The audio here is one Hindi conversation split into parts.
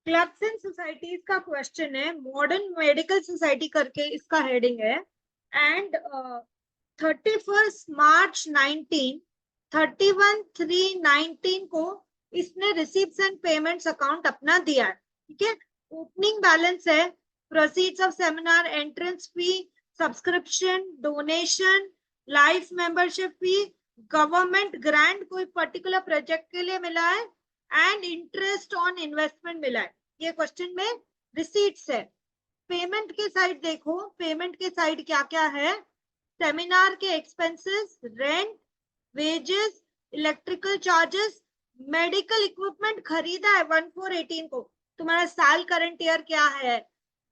क्लब्स एंड सोसाइटीज का क्वेश्चन है, मॉडर्न मेडिकल सोसाइटी करके इसका हेडिंग है। एंड 31 मार्च 31/3/19 को इसने रिसीव्स एंड पेमेंट्स अकाउंट अपना दिया है। ठीक है, ओपनिंग बैलेंस है, proceeds of seminar, entrance fee, subscription, donation, life membership fee, government grant कोई पर्टिकुलर प्रोजेक्ट के लिए मिला है, एंड इंटरेस्ट ऑन इन्वेस्टमेंट मिला है। ये क्वेश्चन में रिसीट्स है। पेमेंट के साइड देखो, पेमेंट के साइड क्या क्या है, सेमिनार के expenses, rent, wages, electrical charges, medical equipment खरीदा है 1/4/18 को। तुम्हारा साल करंट ईयर क्या है,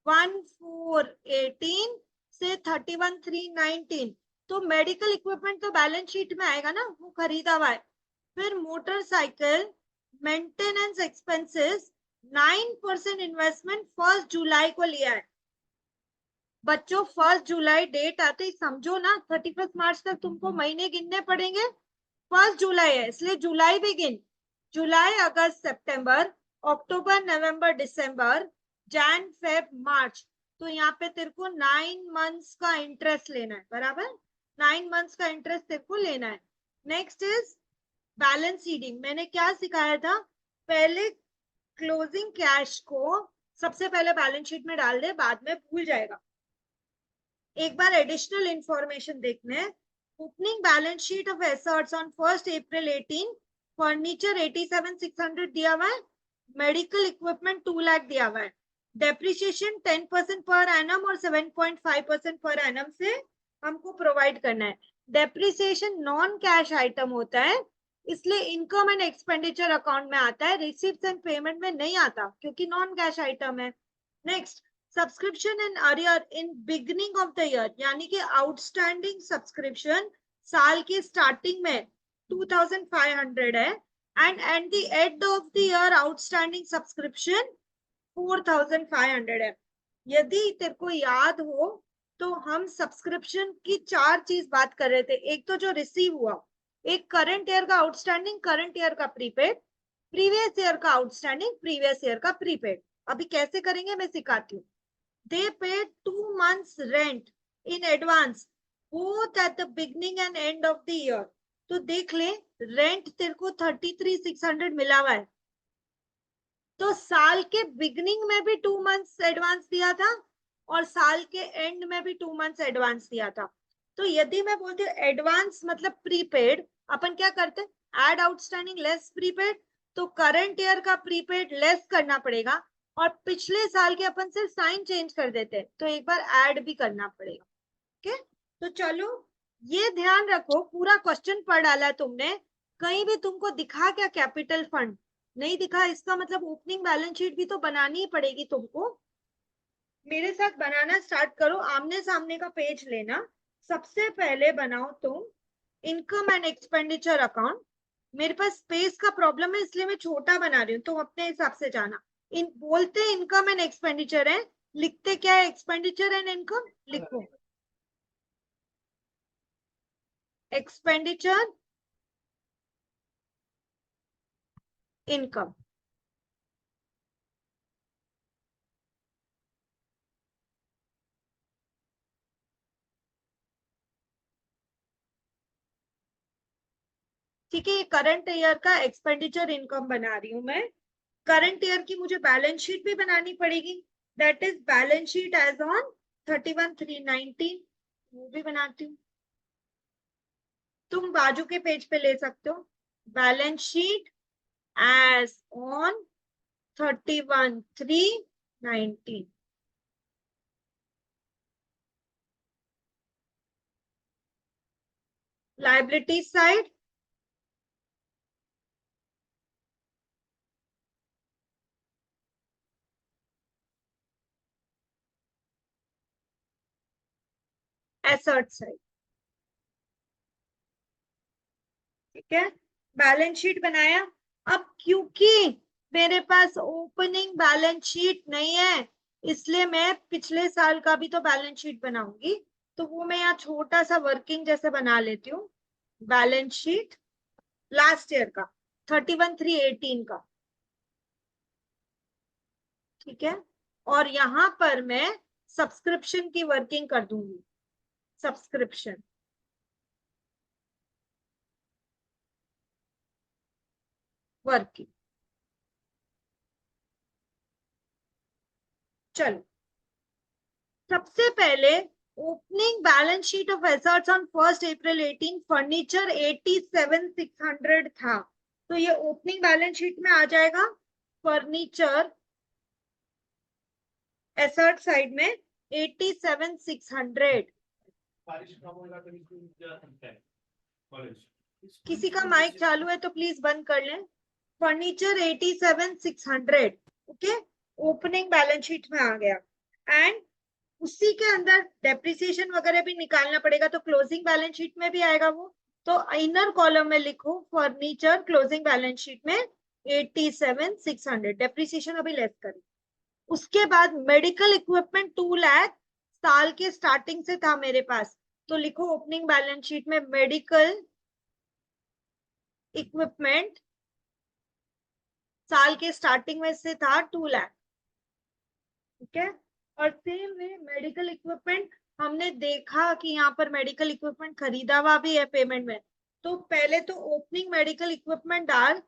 1/4/18 से 31/3/19, तो मेडिकल इक्विपमेंट तो बैलेंस शीट में आएगा ना, वो खरीदा हुआ है। फिर मोटरसाइकिल मेंटेनेंस एक्सपेंसेस 9% इन्वेस्टमेंट 1 जुलाई को लिया है। बच्चों 1 जुलाई डेट आते ही समझो ना, 31 मार्च तक तुमको महीने गिनने पड़ेंगे। 1 जुलाई है इसलिए जुलाई भी गिन, जुलाई, अगस्त, सितंबर, अक्टूबर, नवंबर, दिसंबर, जैन, फेब, मार्च। तो यहाँ पे तेरे को 9 मंथ्स का इंटरेस्ट लेना है, बराबर 9 मंथ्स का इंटरेस्ट तेरे को लेना है। Next is balance sheeting. मैंने क्या सिखाया था, पहले क्लोजिंग कैश को सबसे पहले बैलेंस शीट में डाल दे, बाद में भूल जाएगा। एक बार एडिशनल इंफॉर्मेशन देखने, opening balance sheet of assets on 1 April 2018, furniture 87,600 दिया हुआ है, मेडिकल इक्विपमेंट 2 लाख दिया हुआ है, डेप्रिसिएशन 10% पर एनम और 7.5% पर एनम से हमको प्रोवाइड करना है। डेप्रिसिएशन नॉन कैश आइटम होता है, इसलिए इनकम एंड एक्सपेंडिचर अकाउंट में आता है, रिसीप्ट एंड पेमेंट में नहीं आता क्योंकि नॉन कैश आइटम है। Next, subscription and arrear in beginning of the year, यानी कि आउटस्टैंडिंग सब्सक्रिप्शन साल की स्टार्टिंग में 2500 है, and at the end of the year outstanding subscription 4500 है। यदि तेरे को याद हो तो हम सब्सक्रिप्शन की 4 चीज बात कर रहे थे, एक तो जो रिसीव हुआ, एक करंट ईयर का आउटस्टैंडिंग, करंट ईयर का प्रीपेड, प्रीवियस ईयर का आउटस्टैंडिंग, प्रीवियस ईयर का प्रीपेड। अभी कैसे करेंगे मैं सिखाती हूँ। They paid 2 months rent in advance, both at the beginning and end of the year. तो देख ले, रेंट तेरे को 33,600 मिला हुआ है, तो साल के बिगनिंग में भी 2 मंथ्स एडवांस दिया था और साल के एंड में भी 2 मंथ्स एडवांस दिया था। तो यदि मैं बोलती हूँ एडवांस मतलब प्रीपेड, अपन क्या करते हैं, एड आउटस्टैंडिंग लेस प्रीपेड, तो करंट ईयर का प्रीपेड लेस करना पड़ेगा और पिछले साल के अपन से साइन चेंज कर देते हैं, तो एक बार ऐड भी करना पड़ेगा। ओके, तो चलो ये ध्यान रखो, पूरा क्वेश्चन पढ़ डाला तुमने, कहीं भी तुमको दिखा क्या कैपिटल फंड, नहीं दिखा, इसका मतलब ओपनिंग बैलेंस शीट भी तो बनानी ही पड़ेगी तुमको। मेरे साथ बनाना स्टार्ट करो, आमने सामने का पेज लेना, सबसे पहले बनाओ तुम इनकम एंड एक्सपेंडिचर अकाउंट। मेरे पास स्पेस का प्रॉब्लम है इसलिए मैं छोटा बना रही हूँ, तो अपने हिसाब से जाना। इन बोलते इनकम एंड एक्सपेंडिचर है, लिखते क्या है, एक्सपेंडिचर एंड इनकम लिखो, एक्सपेंडिचर इनकम। ठीक है, करंट ईयर का एक्सपेंडिचर इनकम बना रही हूं मैं। करंट ईयर की मुझे बैलेंस शीट भी बनानी पड़ेगी, that is balance sheet as on 31/3/19, वो भी बनाती हूँ। तुम बाजू के पेज पे ले सकते हो, balance sheet as on 31/3/19। Liability side, asset side. ठीक है, बैलेंस शीट बनाया। अब क्योंकि मेरे पास ओपनिंग बैलेंस शीट नहीं है, इसलिए मैं पिछले साल का भी तो बैलेंस शीट बनाऊंगी, तो वो मैं यहाँ छोटा सा वर्किंग जैसे बना लेती हूँ। बैलेंस शीट लास्ट ईयर का 31/3/18 का, ठीक है, और यहां पर मैं सब्सक्रिप्शन की वर्किंग कर दूंगी, सब्सक्रिप्शन वर्किंग। चलो, सबसे पहले opening balance sheet of assets on 1 April 18, furniture 87,600 था, तो ये ओपनिंग बैलेंस शीट में आ जाएगा। फर्नीचर एसेट साइड में 87,600। किसी का माइक चालू है तो प्लीज बंद कर लें। Furniture 87,600, okay, opening balance sheet में आ गया। एंड उसी के अंदर डेप्रिसिएशन वगैरह भी निकालना पड़ेगा, तो क्लोजिंग बैलेंस शीट में भी आएगा वो। तो इनर कॉलम में लिखो फर्नीचर क्लोजिंग बैलेंस शीट में 87,600, डेप्रिसिएशन अभी लेस करें। उसके बाद मेडिकल इक्विपमेंट 2 लाख साल के स्टार्टिंग से था मेरे पास, तो लिखो ओपनिंग बैलेंस शीट में मेडिकल इक्विपमेंट साल के स्टार्टिंग में से था 2 लाख। ठीक है, और सेम वे मेडिकल इक्विपमेंट हमने देखा कि यहाँ पर मेडिकल इक्विपमेंट खरीदा हुआ भी है पेमेंट में, तो पहले तो ओपनिंग मेडिकल इक्विपमेंट डाल,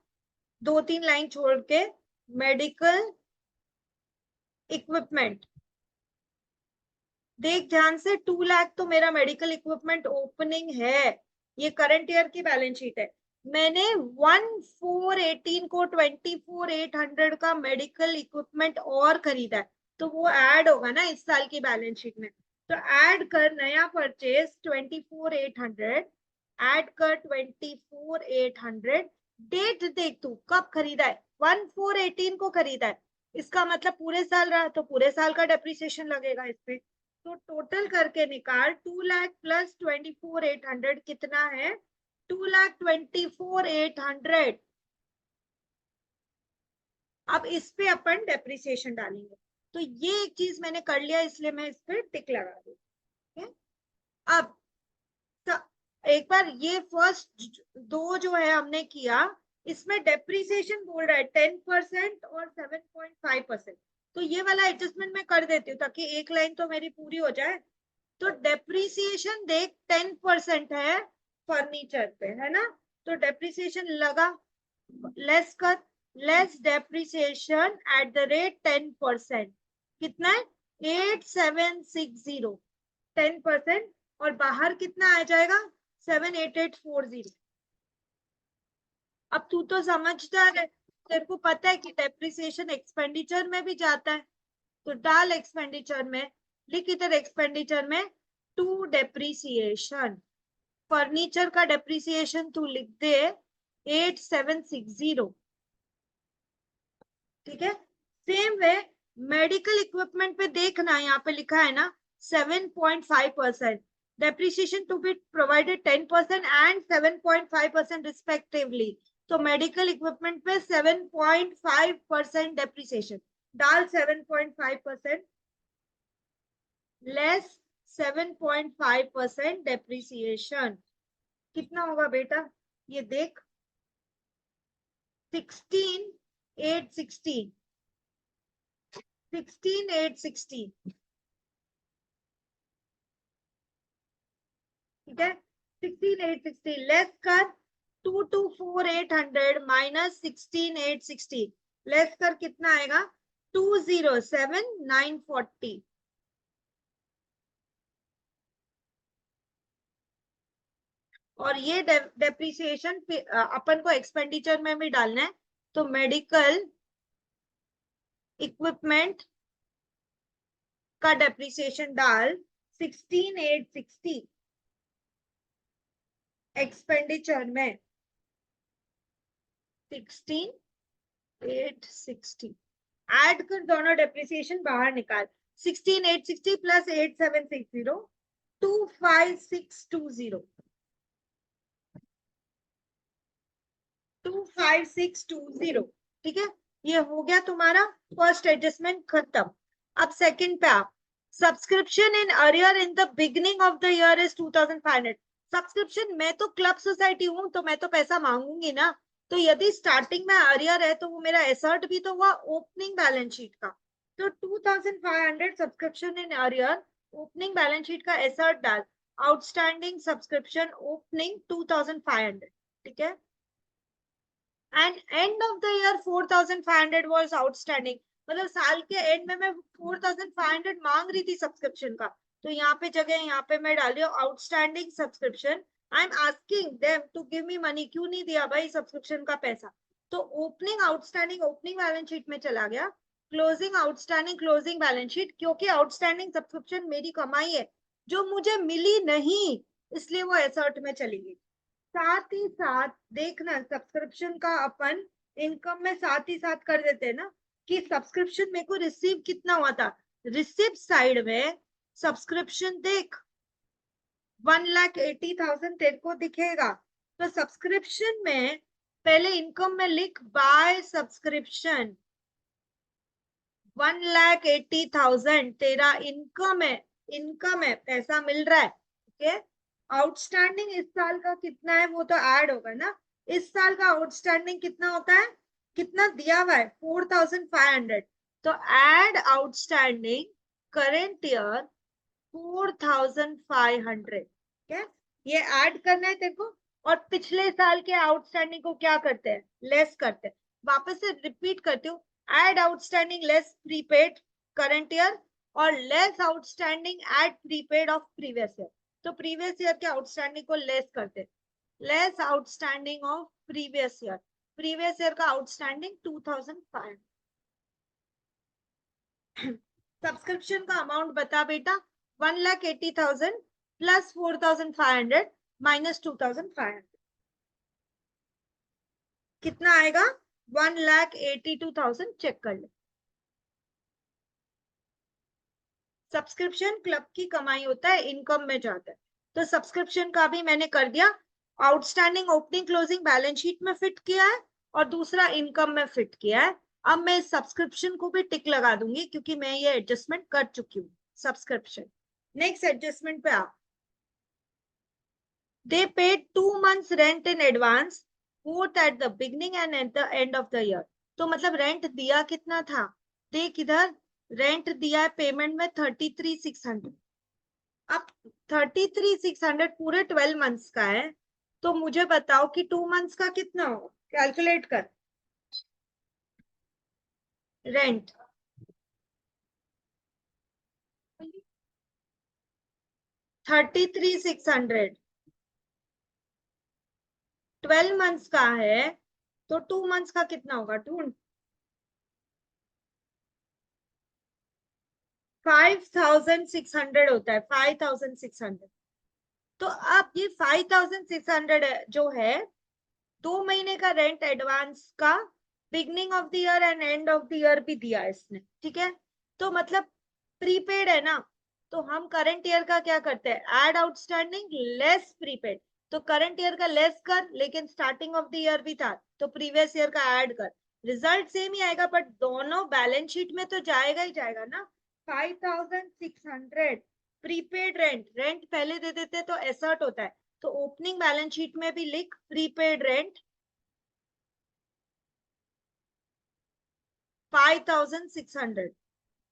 2-3 लाइन छोड़ के मेडिकल इक्विपमेंट देख ध्यान से, 2 लाख तो मेरा मेडिकल इक्विपमेंट ओपनिंग है, ये करंट ईयर की बैलेंस शीट है। मैंने 1/4/18 को 24,800 का मेडिकल इक्विपमेंट और खरीदा है, तो वो ऐड होगा ना इस साल की बैलेंस शीट में। तो ऐड कर नया परचेज 24,800, ऐड कर 24,800, डेट देख तू कब खरीदा है, 1/4/18 को खरीदा है, इसका मतलब पूरे साल रहा, तो पूरे साल का डेप्रिसिएशन लगेगा इस पे। तो टोटल करके निकाल, 2 लाख प्लस 24,800 कितना है, 2,24,800। अब इस पे अपन डेप्रिसिएशन डालेंगे, तो ये एक चीज मैंने कर लिया, इसलिए मैं इस पे टिक लगा दूं। अब एक बार ये फर्स्ट दो जो है हमने किया, इसमें डेप्रिसिएशन बोल रहा है 10% और 7.5%, तो ये वाला एडजस्टमेंट मैं कर देती हूँ ताकि एक लाइन तो मेरी पूरी हो जाए। तो डेप्रिसिएशन देख 10% है फर्नीचर पे, है ना, तो डेप्रिसिएशन लगा, लेस कर, less depreciation at the rate 10%, कितना है 8760, 10%, और बाहर कितना आ जाएगा 78840। अब तू तो समझदार है, तेरे को पता है कि डेप्रिसिएशन एक्सपेंडिचर में भी जाता है, तो डाल एक्सपेंडिचर में, लिख इधर एक्सपेंडिचर में टू डेप्रिसिएशन, फर्नीचर का डेप्रिसिएशन तू लिख दे 8760। ठीक है, सेम वे मेडिकल इक्विपमेंट पे देखना, यहाँ पे लिखा है ना 7.5%, depreciation to be provided 10% and 7.5% respectively, तो मेडिकल इक्विपमेंट पे 7.5% डेप्रिसिएशन डाल, 7.5% लेस 7.5% डेप्रिसिएशन कितना होगा बेटा, ये देख 16,860, 16,860, ठीक है, 16,860 लेस कर 22,4,800 माइनस 16,860, लेस कर कितना आएगा 207,940। और ये डेप्रिसिएशन अपन को एक्सपेंडिचर में भी डालना है, तो मेडिकल इक्विपमेंट का डेप्रिसिएशन डाल 16,860 एक्सपेंडिचर में, 16,860 ऐड कर, दोनों डेप्रिसिएशन बाहर निकाल, 16,860 प्लस 8,760 2,5,620, 2,5,620। ठीक है, ये हो गया तुम्हारा फर्स्ट एडजस्टमेंट खत्म। अब सेकंड पे आप, subscription in arrear in the beginning of the year is 2,500। Subscription, मैं तो क्लब सोसाइटी हूं तो मैं तो पैसा मांगूंगी ना, तो यदि स्टार्टिंग में अरियर है तो वो मेरा एसर्ट भी तो हुआ ओपनिंग बैलेंस शीट का, तो 2500 subscription in arrear, opening balance sheet का एसर्ट डाल, आउटस्टैंडिंग सब्सक्रिप्शन ओपनिंग 2500, ठीक है। And end of the year 4500 was outstanding, मतलब साल के एंड में मैं 4500 मांग रही थी सब्सक्रिप्शन का, तो यहाँ पे जगह यहाँ पे मैं डाल रही हूँ outstanding subscription, I am asking them to give me money, क्यों नहीं दिया भाई सब्सक्रिप्शन का पैसा। तो opening outstanding opening balance sheet में चला गया, closing outstanding closing balance sheet, क्योंकि आउटस्टैंडिंग सब्सक्रिप्शन मेरी कमाई है जो मुझे मिली नहीं, इसलिए वो एसर्ट में चली गई। साथ ही साथ देखना सब्सक्रिप्शन का अपन इनकम में साथ ही साथ कर देते हैं ना, कि सब्सक्रिप्शन मेरे को रिसीव कितना हुआ था, रिसिप्ट साइड में सब्सक्रिप्शन देख 1,80,000 तेरे को दिखेगा। तो सब्सक्रिप्शन में पहले इनकम में लिख बाय सब्सक्रिप्शन 1,80,000 तेरा इनकम है, पैसा मिल रहा है, ठीक है। आउटस्टैंडिंग इस साल का कितना है वो तो ऐड होगा ना, इस साल का आउटस्टैंडिंग कितना होता है, कितना दिया हुआ है 4,500, तो ऐड आउटस्टैंडिंग करेंट ईयर 4,500, ठीक है, ये ऐड करना है तेरे को। और पिछले साल के आउटस्टैंडिंग को क्या करते हैं, लेस करते हैं। वापस से रिपीट करती हूँ, add outstanding less prepaid current year और less outstanding add prepaid of previous year. तो प्रीवियस ईयर के आउटस्टैंडिंग को लेस करते, less outstanding of previous year का आउटस्टैंडिंग 2,500। सब्सक्रिप्शन का अमाउंट बता बेटा, 1,80,000 प्लस 4,500 माइनस 2,500 कितना आएगा, 1,82,000, चेक कर ले। सब्सक्रिप्शन क्लब की कमाई होता है, इनकम में जाता है, तो सब्सक्रिप्शन का भी मैंने कर दिया, outstanding opening closing balance sheet में फिट किया है और दूसरा इनकम में फिट किया है। अब मैं सब्सक्रिप्शन को भी टिक लगा दूंगी क्योंकि मैं ये एडजस्टमेंट कर चुकी हूँ सब्सक्रिप्शन। नेक्स्ट एडजस्टमेंट पे आ, they paid 2 months rent in advance both at the beginning and at the end of the year। तो मतलब रेंट दिया कितना था, देख इधर, रेंट दिया है पेमेंट में 33,600। अब 33,600 पूरे 12 मंथ्स का है, तो मुझे बताओ कि 2 मंथ्स का कितना हो, कैलकुलेट कर। रेंट 33,600 12 मंथ्स का है, तो 2 मंथ्स का कितना होगा, ढूंढ। 5,600 होता है, 5,600। तो अब ये 5,600 जो है, 2 महीने का रेंट एडवांस का beginning of the year and end of the year भी दिया इसने, ठीक है। तो मतलब प्रीपेड है ना, तो हम करंट ईयर का क्या करते हैं, एड आउटस्टैंडिंग लेस प्रीपेड, तो करंट ईयर का लेस कर, लेकिन स्टार्टिंग ऑफ द ईयर भी था तो प्रीवियस ईयर का ऐड कर, रिजल्ट सेम ही आएगा, बट दोनों बैलेंस शीट में तो जाएगा ही जाएगा ना। 5,600 प्रीपेड रेंट, रेंट पहले दे देते तो एसर्ट होता है, तो ओपनिंग बैलेंस शीट में भी लिख प्रीपेड रेंट 5,600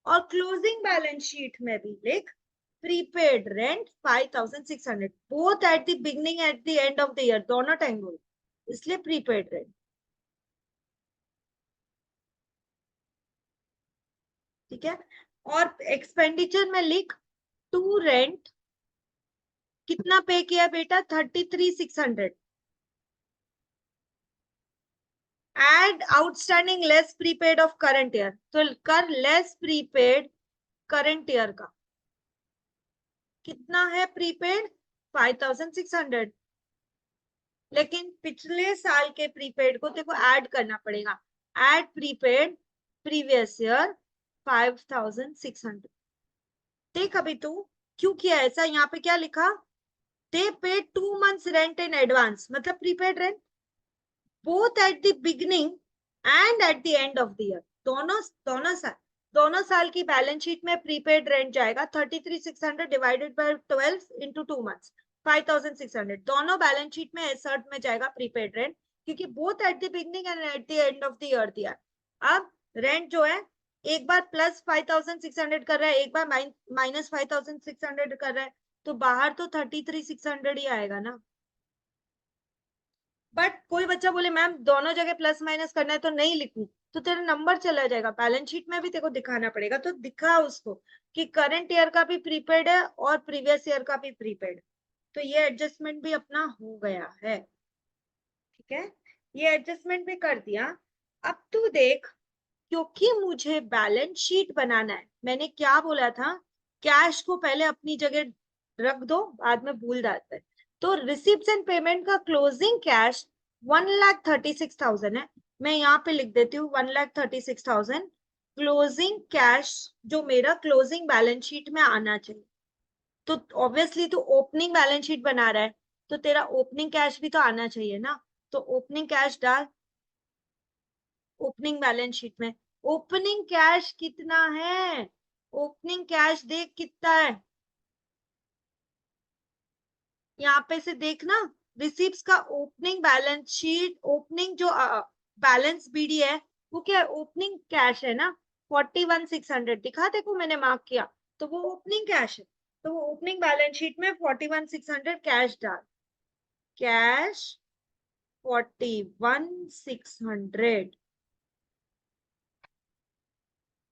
और क्लोजिंग बैलेंस शीट में भी लिख prepaid rent 5,600, both at the beginning at the end of the year, दोनों टाइम बोल, इसलिए प्रीपेड रेंट, ठीक है। और एक्सपेंडिचर में लिख टू रेंट, कितना पे किया बेटा, 33,600, add outstanding less prepaid of current year, तो कर लेस प्रीपेड करंट ईयर का, कितना है प्रीपेड 5,600, लेकिन पिछले साल के प्रीपेड को देखो ऐड करना पड़ेगा, ऐड प्रीपेड प्रीवियस ईयर 5,600। देख अभी तू क्यों किया ऐसा, यहाँ पे क्या लिखा, दे पे 2 months रेंट इन एडवांस, मतलब prepaid rent both at the beginning and at the end of the year, दोनों साल की बैलेंस शीट में प्रीपेड रेंट जाएगा, 33,600 डिवाइडेड बाय 12 इंटू 2 months 5,600, दोनों बैलेंस शीट में एसर्ट में जाएगा प्रीपेड रेंट, क्योंकि both at the beginning and at the end of the year दिया। अब रेंट जो है एक बार प्लस 5,600 कर रहा है, एक बार माइनस 5,600 कर रहा है, तो बाहर तो 33,600 ही आएगा ना। बट कोई बच्चा बोले मैम दोनों जगह प्लस माइनस करना है तो नहीं लिखूं, तो तेरा नंबर चला जाएगा, बैलेंस शीट में भी तेरे को दिखाना पड़ेगा, तो दिखा उसको कि करंट ईयर का भी प्रीपेड है और प्रीवियस ईयर का भी प्रीपेड है। तो ये एडजस्टमेंट भी अपना हो गया है, ठीक है, ये एडजस्टमेंट भी कर दिया। अब तू देख, क्योंकि मुझे बैलेंस शीट बनाना है, मैंने क्या बोला था, कैश को पहले अपनी जगह रख दो, बाद में भूल जाते हैं। तो रिसिप्ट एंड पेमेंट का क्लोजिंग कैश 1,36,000 है, मैं यहाँ पे लिख देती हूँ 1,36,000 क्लोजिंग कैश, जो मेरा क्लोजिंग बैलेंस शीट में आना चाहिए। तो ऑब्वियसली तू ओपनिंग बैलेंस शीट बना रहा है, तो तेरा ओपनिंग कैश भी तो आना चाहिए ना, तो ओपनिंग कैश डाल ओपनिंग बैलेंस शीट में। ओपनिंग कैश कितना है, ओपनिंग कैश देख कितना है, यहाँ पे से देखना, रिसीप्स का ओपनिंग बैलेंस शीट, ओपनिंग जो बैलेंस बीडी है वो क्या है, ओपनिंग कैश है ना, 41,600 दिखा, देखो मैंने मार्क किया, तो वो ओपनिंग कैश है, तो वो ओपनिंग बैलेंस शीट में 41,600 कैश डाल, कैश 41,600,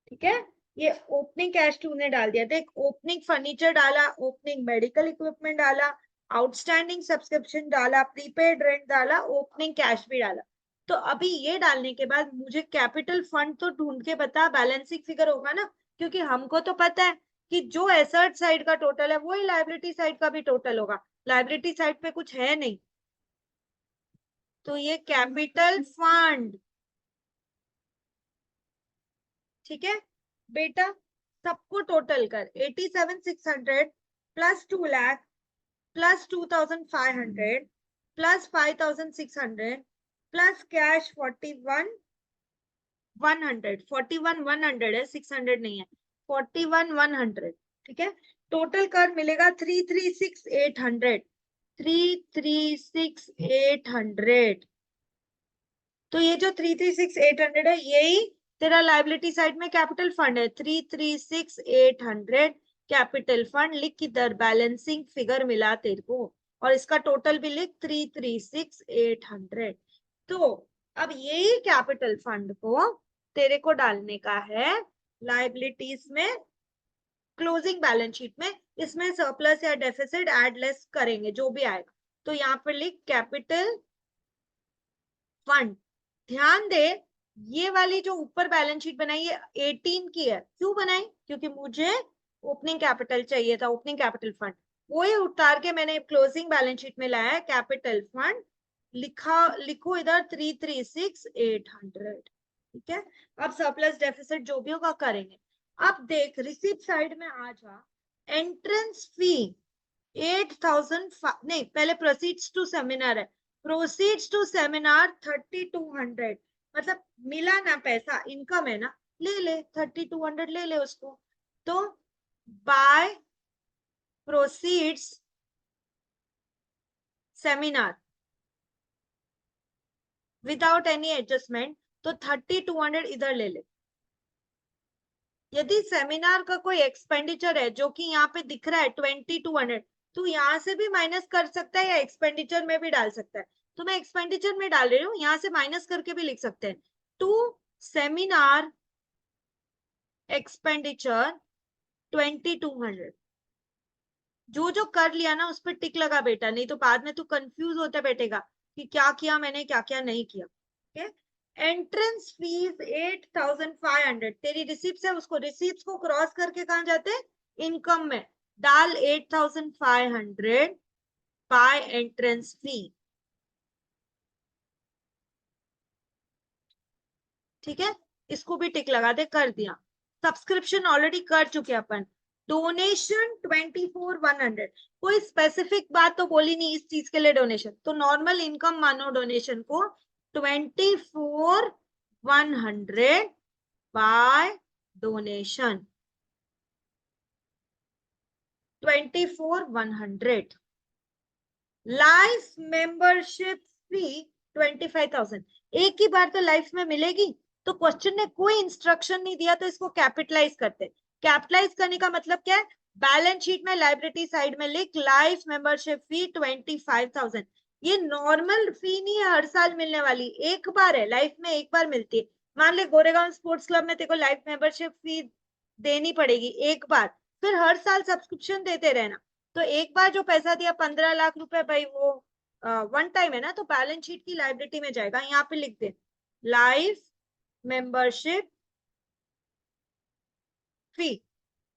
ठीक है। ये ओपनिंग कैश तूने डाल दिया, देख ओपनिंग फर्नीचर डाला, ओपनिंग मेडिकल इक्विपमेंट डाला, आउटस्टैंडिंग सब्सक्रिप्शन डाला, प्रीपेड रेंट डाला, ओपनिंग कैश भी डाला। तो अभी ये डालने के बाद मुझे कैपिटल फंड तो ढूंढ के बता, बैलेंसिंग फिगर होगा ना, क्योंकि हमको तो पता है कि जो एसेट साइड का टोटल है वही लाइबिलिटी साइड का भी टोटल होगा, लाइबिलिटी साइड पे कुछ है नहीं, तो ये कैपिटल फंड, ठीक है बेटा, सबको टोटल कर, 87,600 plus 2 lakh plus 2,500 plus 5,600 plus cash 41,100 है, 600 नहीं है, 41,100, ठीक है, टोटल कर मिलेगा 336,800, 336,800। तो ये जो 336,800 है, यही तेरा लाइबिलिटी साइड में कैपिटल फंड है, 336,800 कैपिटल फंड लिख, किधर बैलेंसिंग फिगर मिला तेरे को, और इसका टोटल भी लिख 336,800। तो अब यही कैपिटल फंड को तेरे को डालने का है लाइबिलिटीज में, क्लोजिंग बैलेंस शीट में, इसमें सरप्लस या डेफिसिट एड लेस करेंगे जो भी आएगा, तो यहाँ पे लिख कैपिटल फंड। ध्यान दे, ये वाली जो ऊपर बैलेंस शीट बनाई है 18 की है, क्यों बनाई, क्योंकि मुझे ओपनिंग कैपिटल चाहिए था, ओपनिंग कैपिटल फंड, वो ही उतार के मैंने क्लोजिंग बैलेंस शीट में लाया है कैपिटल फंड, लिखो इधर 336,800, ठीक है। अब सरप्लस डेफिसिट जो भी होगा करेंगे। अब देख रिसिप्ट साइड में आ जा, एंट्रेंस फी 8,000, नहीं पहले प्रोसीड्स टू सेमिनार है, प्रोसीड्स टू सेमिनार 3,200, मतलब मिला ना पैसा, इनकम है ना, ले ले 3,200 ले ले उसको, तो by proceeds seminar without any adjustment, तो 3,200 इधर ले ले। यदि सेमिनार का कोई एक्सपेंडिचर है जो कि यहाँ पे दिख रहा है 2,200, तो यहाँ से भी माइनस कर सकता है या एक्सपेंडिचर में भी डाल सकता है, तो मैं एक्सपेंडिचर में डाल रही हूँ, यहाँ से माइनस करके भी लिख सकते हैं, टू सेमिनार एक्सपेंडिचर 2,200, जो जो कर लिया ना उस पर टिक लगा बेटा, नहीं तो बाद में तू कंफ्यूज होता बैठेगा कि क्या किया मैंने क्या क्या नहीं किया, ठीक है। एंट्रेंस फीस 8,500, तेरी रिसिप्ट है, उसको रिसिप्ट को क्रॉस करके कहाँ जाते हैं, इनकम में डाल 8,500 बाय एंट्रेंस फी, ठीक है, इसको भी टिक लगा दे, कर दिया। सब्सक्रिप्शन ऑलरेडी कर चुके अपन, डोनेशन 24,100, कोई स्पेसिफिक बात तो बोली नहीं इस चीज के लिए डोनेशन, तो नॉर्मल इनकम मानो डोनेशन को, 24,100 by donation 24,100, life membership fee 25,000, एक ही बार तो लाइफ में मिलेगी, तो क्वेश्चन ने कोई इंस्ट्रक्शन नहीं दिया तो इसको कैपिटलाइज करते। कैपिटलाइज करने का मतलब क्या है, बैलेंस शीट में लाइबिलिटी साइड में लिख लाइफ मेंबरशिप फी 25,000। ये नॉर्मल फी नहीं है हर साल मिलने वाली, एक बार है, लाइफ में एक बार मिलती है। मान ले गोरेगांव स्पोर्ट्स क्लब में तेरे को लाइफ मेंबरशिप फी देनी पड़ेगी एक बार, फिर हर साल सब्सक्रिप्शन देते रहना। तो एक बार जो पैसा दिया 15 लाख रुपए भाई, वो वन टाइम है ना, तो बैलेंस शीट की लाइबिलिटी में जाएगा। यहाँ पे लिख दे life membership fee,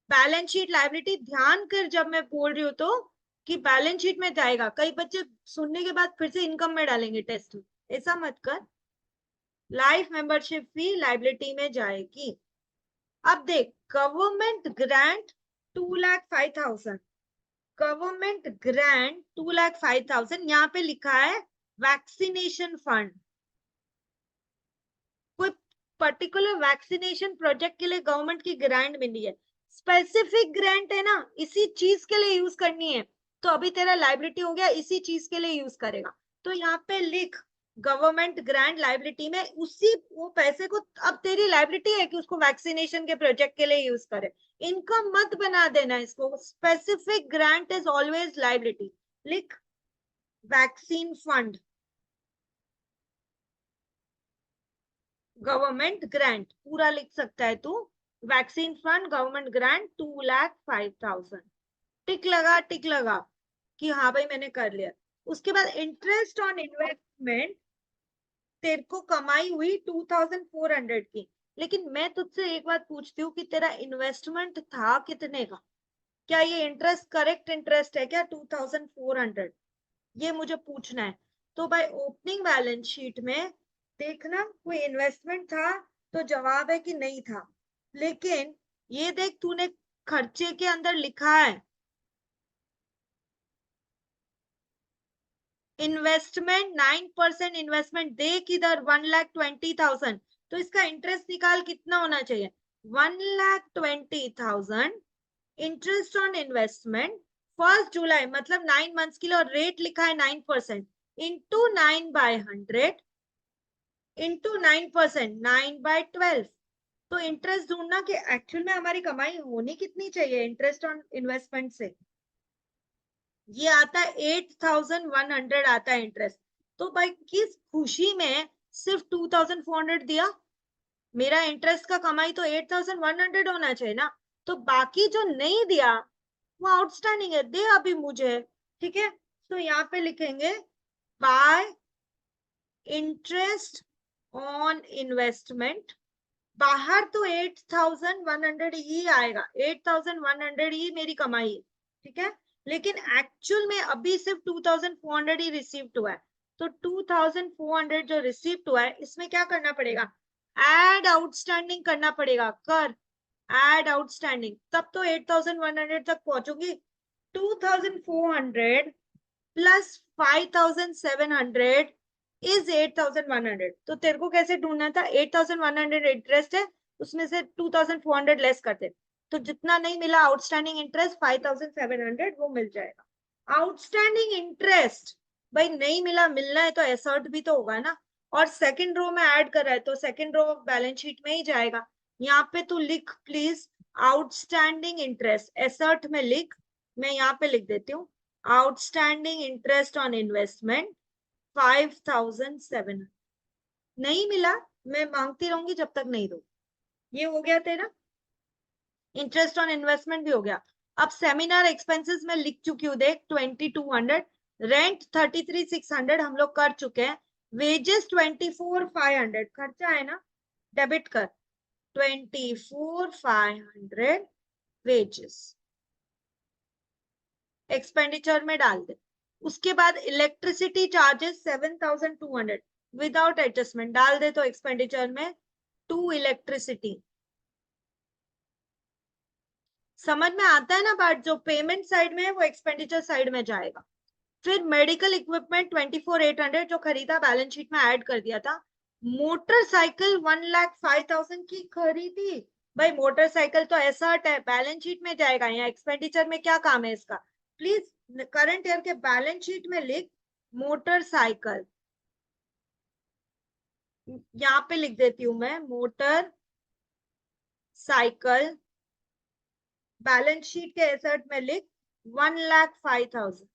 balance sheet liability. ध्यान कर जब मैं बोल रही हूँ तो कि बैलेंस शीट में जाएगा, कई बच्चे सुनने के बाद फिर से इनकम में डालेंगे टेस्ट में, ऐसा मत कर। लाइफ मेंबरशिप फी लाइबिलिटी में जाएगी। अब देख गवर्नमेंट ग्रांट 2,05,000, गवर्नमेंट ग्रांट 2,05,000, यहाँ पे लिखा है वैक्सीनेशन फंड। कोई पर्टिकुलर वैक्सीनेशन प्रोजेक्ट के लिए गवर्नमेंट की ग्रांट मिली है, स्पेसिफिक ग्रांट है ना, इसी चीज के लिए यूज करनी है, तो अभी तेरा लाइबिलिटी हो गया, इसी चीज के लिए यूज करेगा। तो यहाँ पे लिख गवर्नमेंट ग्रांट लाइबिलिटी में उसी वो पैसे को, अब तेरी लाइबिलिटी है कि उसको वैक्सीनेशन के प्रोजेक्ट के लिए यूज करे, इनकम मत बना देना इसको। Specific grant is always liability. लिख वैक्सीन फंड, गवर्नमेंट ग्रांट पूरा लिख सकता है तू, वैक्सीन फंड गवर्नमेंट ग्रांट 2,05,000। टिक लगा, टिक लगा कि हाँ भाई मैंने कर लिया। उसके बाद इंटरेस्ट ऑन इन्वेस्टमेंट, तेरे को कमाई हुई 2,400 की, लेकिन मैं तुझसे एक बात पूछती हूँ कि तेरा इन्वेस्टमेंट था कितने का? क्या ये इंटरेस्ट करेक्ट इंटरेस्ट है क्या 2,400? ये मुझे पूछना है। तो भाई ओपनिंग बैलेंस शीट में देखना कोई इन्वेस्टमेंट था, तो जवाब है कि नहीं था। लेकिन ये देख तूने खर्चे के अंदर लिखा है इन्वेस्टमेंट 9% इन्वेस्टमेंट, देख इधर 1,20,000, तो इसका इंटरेस्ट निकाल कितना होना चाहिए, 1,20,000 इंटरेस्ट ऑन इन्वेस्टमेंट 1 जुलाई, मतलब 9 मंथ्स के लिए, और रेट लिखा है 9%, इंटू 9/100 इंटू 9%, 9/12। तो इंटरेस्ट ढूंढना कि एक्चुअल में हमारी कमाई होनी कितनी चाहिए इंटरेस्ट ऑन इन्वेस्टमेंट से। ये आता है 8,100 आता है इंटरेस्ट। तो भाई किस खुशी में सिर्फ 2,400 दिया, मेरा इंटरेस्ट का कमाई तो 8,100 होना चाहिए ना। तो बाकी जो नहीं दिया वो आउटस्टैंडिंग है, दे अभी मुझे, ठीक है। तो यहाँ पे लिखेंगे बाय इंटरेस्ट ऑन इन्वेस्टमेंट, बाहर तो 8,100 ही आएगा, 8,100 ही मेरी कमाई है, ठीक है। लेकिन एक्चुअल में अभी सिर्फ 2,400 ही रिसीव्ड हुआ है। तो 2,400 जो रिसीव्ड हुआ है इसमें क्या करना पड़ेगा, एड आउटस्टैंडिंग करना पड़ेगा। कर एड आउटस्टैंडिंग, तब तो 8,100 तक पहुंचूंगी। 2,400 प्लस 5,700 इज 8,100। तो तेरे को कैसे ढूंढना था, 8,100 इंटरेस्ट है, उसमें से 2,400 लेस करते, तो जितना नहीं मिला आउटस्टैंडिंग इंटरेस्ट 5,700 वो मिल जाएगा। आउटस्टैंडिंग इंटरेस्ट भाई नहीं मिला, मिलना है तो एसर्ट भी तो होगा ना, और सेकंड रो में ऐड कर रहा है तो सेकंड रो बैलेंस शीट में ही जाएगा। यहाँ पे तू लिख प्लीज आउटस्टैंडिंग इंटरेस्ट, एसर्ट में लिख, मैं यहाँ पे लिख देती हूँ आउटस्टैंडिंग इंटरेस्ट ऑन इन्वेस्टमेंट 5,700। नहीं मिला मैं मांगती रहूंगी जब तक नहीं दो। ये हो गया तेरा इंटरेस्ट ऑन इन्वेस्टमेंट भी हो गया। अब सेमिनार एक्सपेंसेस में लिख चुकी हूँ देख 2,200, रेंट 33,600 हम लोग कर चुके हैं, वेजेस 24,500 खर्चा है ना, डेबिट कर 24,500 वेजेस एक्सपेंडिचर में डाल दे। उसके बाद इलेक्ट्रिसिटी चार्जेस 7,200 विदाउट एडजस्टमेंट डाल दे, तो एक्सपेंडिचर में टू इलेक्ट्रिसिटी। समझ में आता है ना बात, जो पेमेंट साइड में है वो एक्सपेंडिचर साइड में जाएगा। फिर मेडिकल इक्विपमेंट 24,800 जो खरीदा बैलेंस शीट में ऐड कर दिया था। मोटरसाइकिल 1,05,000 की खरीदी, भाई मोटरसाइकिल तो एसर्ट है, बैलेंस शीट में जाएगा, यहाँ एक्सपेंडिचर में क्या काम है इसका। प्लीज करंट ईयर के बैलेंस शीट में लिख मोटरसाइकिल यहाँ पे लिख देती हूँ मैं, मोटर साइकिल बैलेंस शीट के एसेट में लिख 1,05,000।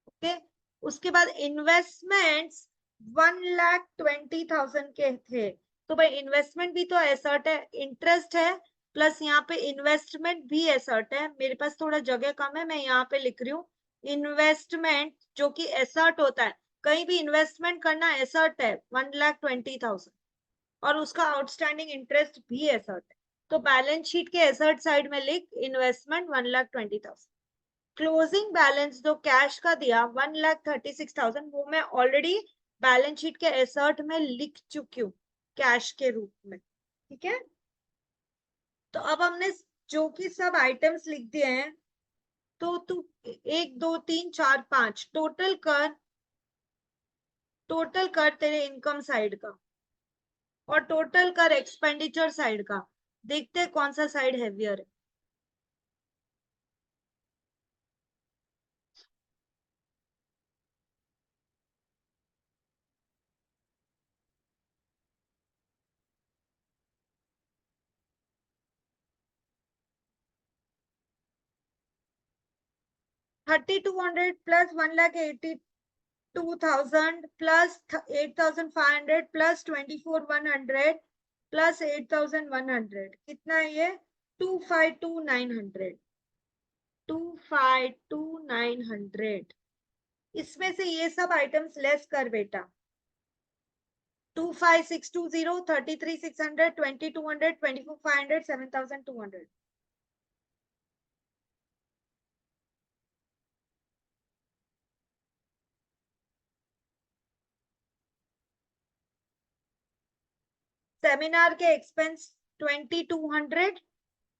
ओके, उसके बाद इन्वेस्टमेंट्स 1,20,000 के थे। तो भाई इन्वेस्टमेंट भी तो एसेट है, इंटरेस्ट है प्लस यहाँ पे इन्वेस्टमेंट भी एसेट है। मेरे पास थोड़ा जगह कम है, मैं यहाँ पे लिख रही हूँ इन्वेस्टमेंट जो कि एसेट होता है। कहीं भी इन्वेस्टमेंट करना एसेट है 1,20,000 और उसका आउटस्टैंडिंग इंटरेस्ट भी एसेट है। तो बैलेंस शीट के एसेट साइड में लिख इन्वेस्टमेंट 1,20,000। क्लोजिंग बैलेंस जो कैश का दिया 1,36,000, वो मैं ऑलरेडी बैलेंस शीट के एसेट में लिख चुकी हूँ कैश के रूप में। ठीक है, तो अब हमने जो कि सब आइटम्स लिख दिए हैं, तो तू 1 2 3 4 5 टोटल कर तेरे इनकम साइड का और टोटल कर एक्सपेंडिचर साइड का। देखते हैं कौन सा साइड हैवियर है। $3,200 plus 1,82,000 plus 8,500 plus 24,100 plus 8,100 कितना है ये? 252,900। 252,900 इसमें से ये सब आइटम्स लेस कर बेटा। 25,620, 33,600, 2,200, 24,500, 7,200। सेमिनार के एक्सपेंस 2,200,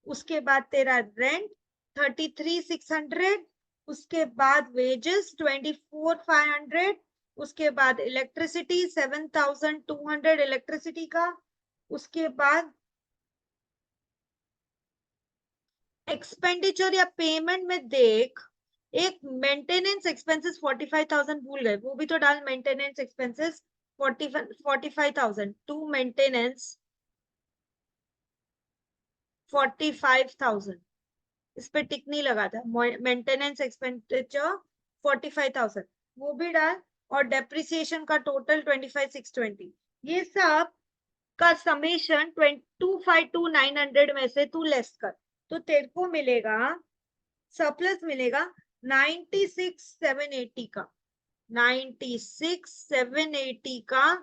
उसके बाद तेरा रेंट 33,600, उसके बाद वेजेस 24,500, उसके बाद इलेक्ट्रिसिटी 7,200 इलेक्ट्रिसिटी का, उसके बाद एक्सपेंडिचर या पेमेंट में देख, एक मेंटेनेंस एक्सपेंसेस 45,000 भूल गए, वो भी तो डाल। मेंटेनेंस एक्सपेंसेस 45,000 टू मेंटेनेंस 45,000, इस पे टिक नहीं लगा था। मेंटेनेंस एक्सपेंडिचर 45,000 वो भी डाल, और डेप्रिसिएशन का टोटल 25,620। ये सब का समेशन 252,900 में से तू लेस कर, तो तेरे को मिलेगा सरप्लस मिलेगा 96,780 का। 96,780 का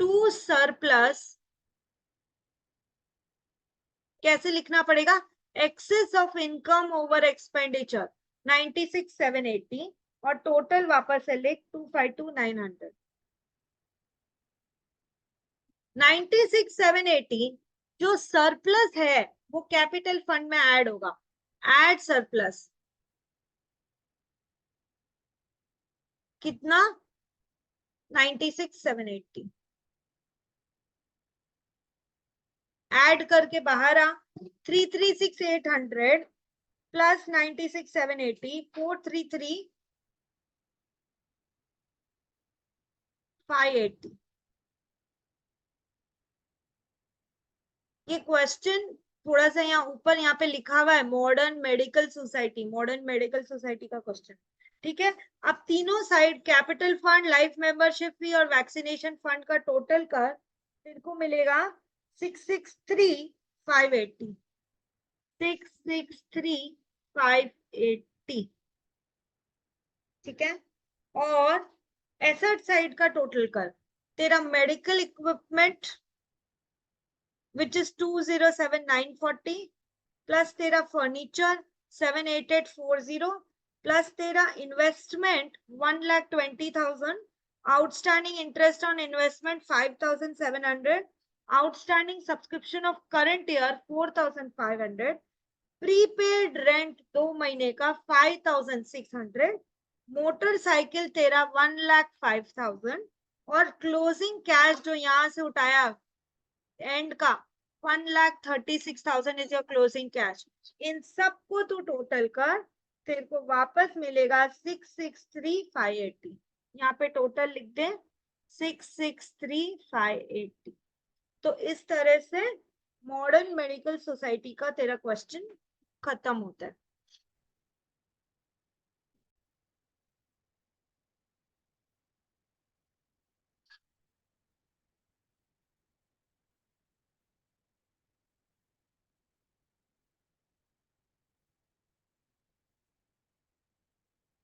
टू सरप्लस कैसे लिखना पड़ेगा? Excess of income over expenditure 96,780 और टोटल वापस से लिख 252,900। 96,780 जो सरप्लस है वो कैपिटल फंड में ऐड होगा। ऐड सरप्लस कितना? 96,780 ऐड करके बाहर आ। 336,800 प्लस 96,780 433,580। ये क्वेश्चन थोड़ा सा यहाँ ऊपर यहाँ पे लिखा हुआ है modern medical society, modern medical society का क्वेश्चन। ठीक है, अब तीनों side capital fund, life membership फी और वैक्सीनेशन फंड का टोटल कर, तेरे को मिलेगा 663,580। 663,580। ठीक है, और एसेट साइड का टोटल कर, तेरा medical equipment which is 207,940 plus तेरा फर्नीचर 78840 प्लस तेरा investment 1,20,000, outstanding interest on investment 5,700, outstanding subscription of current year 4,500, prepaid rent 2 महीने का 5,600, मोटरसाइकिल तेरा 1,05,000 और क्लोजिंग कैश जो यहां से उठाया एंड का 1,36,000 इज योर क्लोजिंग कैश। इन सबको तू टोटल कर, तेरे को वापस मिलेगा 663,580। यहाँ पे टोटल लिख दे 663,580। तो इस तरह से मॉडर्न मेडिकल सोसाइटी का तेरा क्वेश्चन खत्म होता है।